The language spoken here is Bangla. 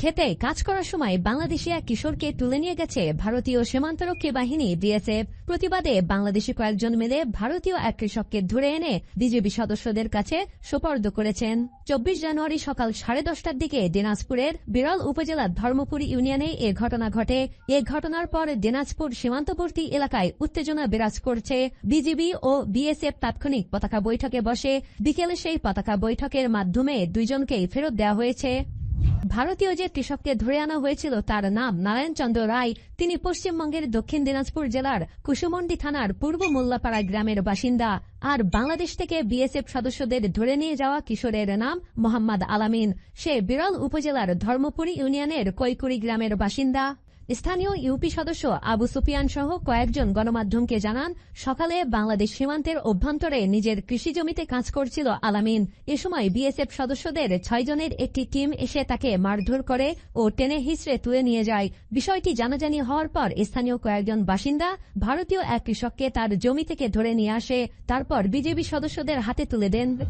খেতে কাজ করার সময় বাংলাদেশি এক কিশোরকে তুলে নিয়ে গেছে ভারতীয় সীমান্তরক্ষী বাহিনী বিএসএফ। প্রতিবাদে বাংলাদেশি কয়েকজন মিলে ভারতীয় এক কৃষককে ধরে এনে বিজিবি সদস্যদের কাছে সোপর্দ করেছেন। 24 জানুয়ারি সকাল 10:30টার দিকে দিনাজপুরের বিরল উপজেলার ধর্মপুর ইউনিয়নে এ ঘটনা ঘটে। এ ঘটনার পর দিনাজপুর সীমান্তবর্তী এলাকায় উত্তেজনা বিরাজ করছে। বিজিবি ও বিএসএফ তাৎক্ষণিক পতাকা বৈঠকে বসে। বিকেলে সেই পতাকা বৈঠকের মাধ্যমে দুইজনকেই ফেরত দেওয়া হয়েছে। ভারতীয় যে কৃষককে ধরে আনা হয়েছিল তার নাম নারায়ণ চন্দ্র রায়। তিনি পশ্চিমবঙ্গের দক্ষিণ দিনাজপুর জেলার কুসুমন্ডি থানার পূর্ব মোল্লাপাড়া গ্রামের বাসিন্দা। আর বাংলাদেশ থেকে বিএসএফ সদস্যদের ধরে নিয়ে যাওয়া কিশোরের নাম মোহাম্মদ আলামিন। সে বিরল উপজেলার ধর্মপুর ইউনিয়নের কৈকুড়ি গ্রামের বাসিন্দা। স্থানীয় ইউপি সদস্য আবু সুফিয়ান সহ কয়েকজন গণমাধ্যমকে জানান, সকালে বাংলাদেশ সীমান্তের অভ্যন্তরে নিজের কৃষি জমিতে কাজ করছিল আলামিন। এ সময় বিএসএফ সদস্যদের 6 জনের একটি টিম এসে তাকে মারধর করে ও টেনে হিঁচড়ে তুলে নিয়ে যায়। বিষয়টি জানাজানি হওয়ার পর স্থানীয় কয়েকজন বাসিন্দা ভারতীয় এক কৃষককে তার জমি থেকে ধরে নিয়ে আসে। তারপর বিজেপি সদস্যদের হাতে তুলে দেন।